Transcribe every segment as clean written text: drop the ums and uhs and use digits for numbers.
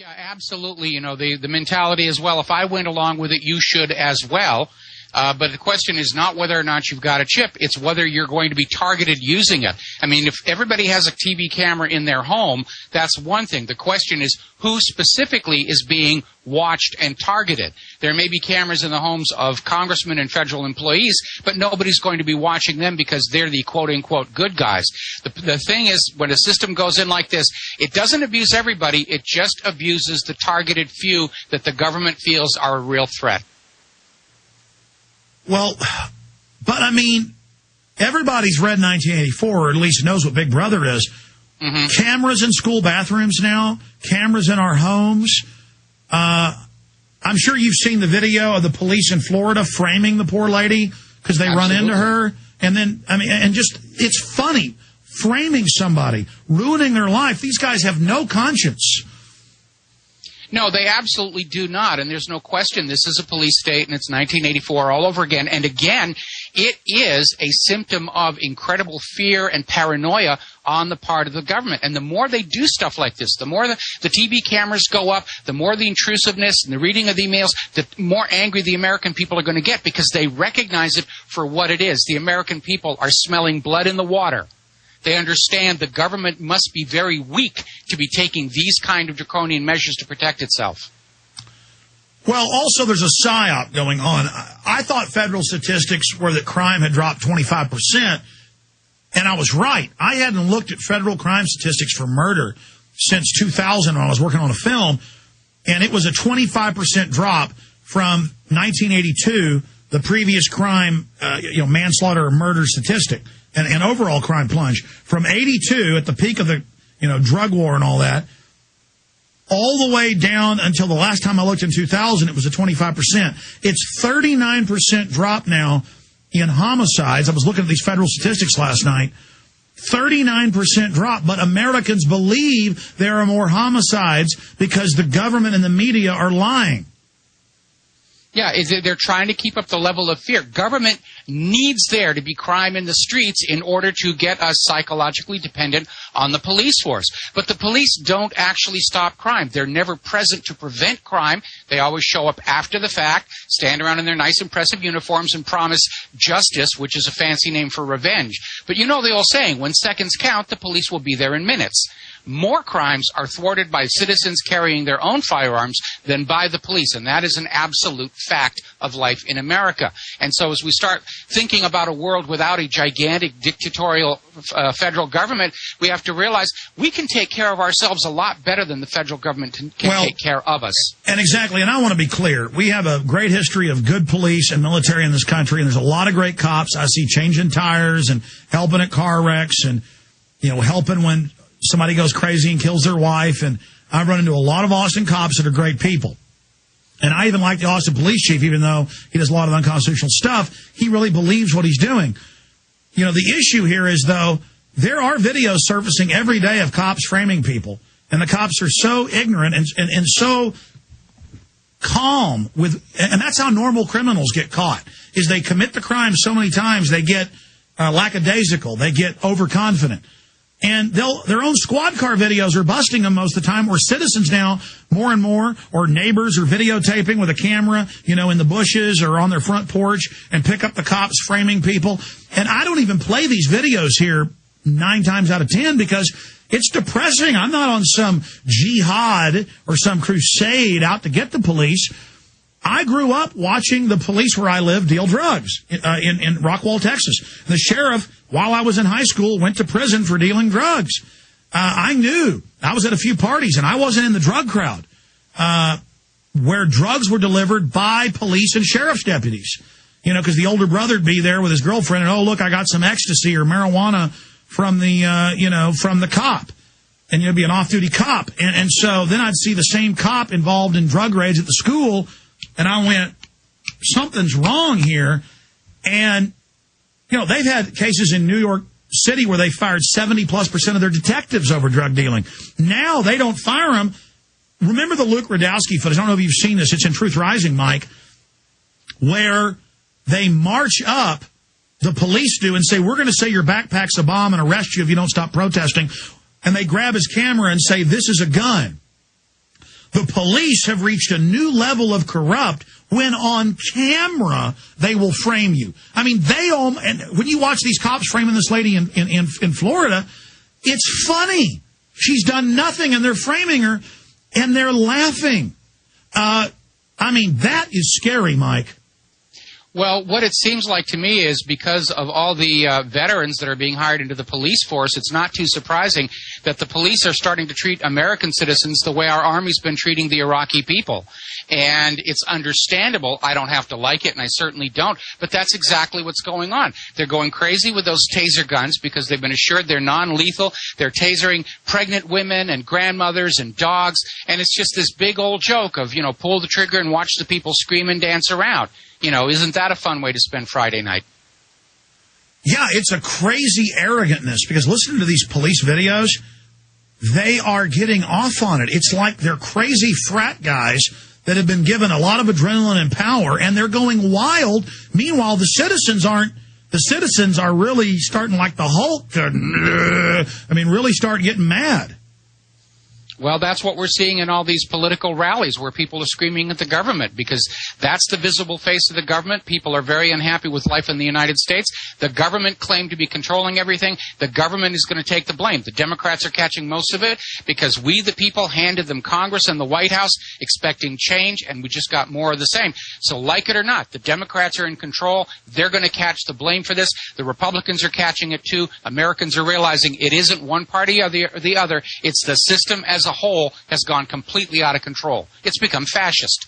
Yeah, absolutely. You know, the mentality as well. If I went along with it, you should as well. But the question is not whether or not you've got a chip. It's whether you're going to be targeted using it. I mean, if everybody has a TV camera in their home, that's one thing. The question is who specifically is being watched and targeted. There may be cameras in the homes of congressmen and federal employees, but nobody's going to be watching them because they're the quote-unquote good guys. The thing is, when a system goes in like this, it doesn't abuse everybody. It just abuses the targeted few that the government feels are a real threat. Well, but I mean, everybody's read 1984, or at least knows what Big Brother is. Mm-hmm. Cameras in school bathrooms now, cameras in our homes. I'm sure you've seen the video of the police in Florida framing the poor lady because they run into her. And then, I mean, and just, it's funny, framing somebody, ruining their life. These guys have no conscience. No, they absolutely do not, and there's no question this is a police state, and it's 1984 all over again. And again, it is a symptom of incredible fear and paranoia on the part of the government. And the more they do stuff like this, the more the TV cameras go up, the more the intrusiveness and the reading of the emails, the more angry the American people are going to get because they recognize it for what it is. The American people are smelling blood in the water. They understand the government must be very weak to be taking these kind of draconian measures to protect itself. Well, also there's a psyop going on. I thought federal statistics were that crime had dropped 25%, and I was right. I hadn't looked at federal crime statistics for murder since 2000 when I was working on a film, and it was a 25% drop from 1982, the previous crime, manslaughter or murder statistic. And overall crime plunge from 82 at the peak of the, drug war and all that, all the way down until the last time I looked in 2000, it was a 25%. It's 39% drop now in homicides. I was looking at these federal statistics last night. 39% drop, but Americans believe there are more homicides because the government and the media are lying. Yeah, they're trying to keep up the level of fear. Government needs there to be crime in the streets in order to get us psychologically dependent on the police force. But the police don't actually stop crime. They're never present to prevent crime. They always show up after the fact, stand around in their nice, impressive uniforms and promise justice, which is a fancy name for revenge. But you know the old saying, when seconds count, the police will be there in minutes. More crimes are thwarted by citizens carrying their own firearms than by the police, and that is an absolute fact of life in America. And so as we start thinking about a world without a gigantic dictatorial federal government, we have to realize we can take care of ourselves a lot better than the federal government can take care of us. And exactly, and I want to be clear. We have a great history of good police and military in this country, and there's a lot of great cops. I see changing tires and helping at car wrecks and, helping when somebody goes crazy and kills their wife, and I've run into a lot of Austin cops that are great people. And I even like the Austin police chief, even though he does a lot of unconstitutional stuff. He really believes what he's doing. The issue here is, though, there are videos surfacing every day of cops framing people, and the cops are so ignorant and so calm and that's how normal criminals get caught, is they commit the crime so many times they get lackadaisical, they get overconfident. And their own squad car videos are busting them most of the time, where citizens now, more and more, or neighbors are videotaping with a camera, in the bushes or on their front porch and pick up the cops framing people. And I don't even play these videos here 9 times out of 10 because it's depressing. I'm not on some jihad or some crusade out to get the police. I grew up watching the police where I live deal drugs in Rockwall, Texas. The sheriff, while I was in high school, went to prison for dealing drugs. I knew. I was at a few parties, and I wasn't in the drug crowd, where drugs were delivered by police and sheriff's deputies. Because the older brother would be there with his girlfriend, and, oh, look, I got some ecstasy or marijuana from the cop. And you'd be an off-duty cop. And so then I'd see the same cop involved in drug raids at the school, and I went, something's wrong here. And, they've had cases in New York City where they fired 70+% of their detectives over drug dealing. Now they don't fire them. Remember the Luke Radowski footage? I don't know if you've seen this. It's in Truth Rising, Mike, where they march up, the police do, and say, we're going to say your backpack's a bomb and arrest you if you don't stop protesting. And they grab his camera and say, this is a gun. The police have reached a new level of corrupt when on camera they will frame you. I mean, and when you watch these cops framing this lady in Florida, it's funny. She's done nothing, and they're framing her, and they're laughing. I mean, that is scary, Mike. Well, what it seems like to me is because of all the veterans that are being hired into the police force, it's not too surprising that the police are starting to treat American citizens the way our Army's been treating the Iraqi people. And it's understandable. I don't have to like it, and I certainly don't. But that's exactly what's going on. They're going crazy with those taser guns because they've been assured they're non-lethal. They're tasering pregnant women and grandmothers and dogs. And it's just this big old joke of, pull the trigger and watch the people scream and dance around. Isn't that a fun way to spend Friday night? Yeah, it's a crazy arrogantness because listening to these police videos, they are getting off on it. It's like they're crazy frat guys that have been given a lot of adrenaline and power, and they're going wild. Meanwhile, the citizens are really starting like the Hulk to, really start getting mad. Well, that's what we're seeing in all these political rallies where people are screaming at the government because that's the visible face of the government. People are very unhappy with life in the United States. The government claimed to be controlling everything. The government is going to take the blame. The Democrats are catching most of it because we, the people, handed them Congress and the White House expecting change, and we just got more of the same. So like it or not, the Democrats are in control. They're going to catch the blame for this. The Republicans are catching it too. Americans are realizing it isn't one party or the other. It's the system as a whole has gone completely out of control. It's become fascist.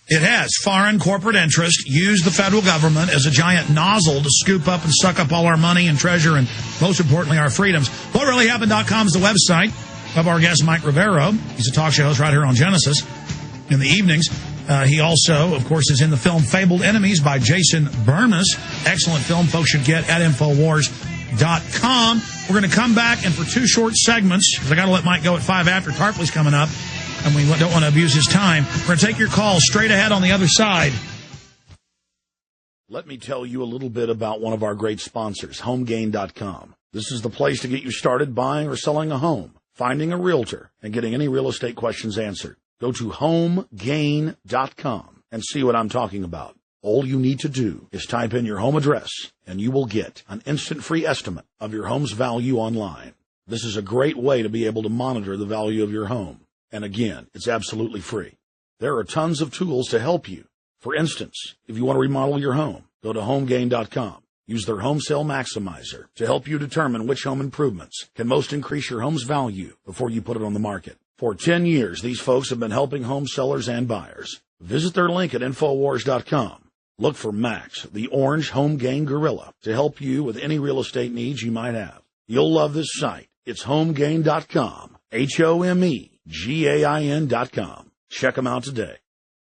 It has. Foreign corporate interest use the federal government as a giant nozzle to scoop up and suck up all our money and treasure and, most importantly, our freedoms. WhatReallyHappened.com is the website of our guest, Mike Rivero. He's a talk show host right here on Genesis in the evenings. He also, of course, is in the film Fabled Enemies by Jason Bermas. Excellent film. Folks should get at Infowars.com. We're going to come back, and for two short segments, because I got to let Mike go at 5 after Tarpley's coming up, and we don't want to abuse his time. We're going to take your calls straight ahead on the other side. Let me tell you a little bit about one of our great sponsors, HomeGain.com. This is the place to get you started buying or selling a home, finding a realtor, and getting any real estate questions answered. Go to HomeGain.com and see what I'm talking about. All you need to do is type in your home address, and you will get an instant free estimate of your home's value online. This is a great way to be able to monitor the value of your home. And again, it's absolutely free. There are tons of tools to help you. For instance, if you want to remodel your home, go to HomeGain.com. Use their Home Sale Maximizer to help you determine which home improvements can most increase your home's value before you put it on the market. For 10 years, these folks have been helping home sellers and buyers. Visit their link at Infowars.com. Look for Max, the orange Home Gain Gorilla, to help you with any real estate needs you might have. You'll love this site. It's HomeGain.com, HomeGain.com. Check them out today.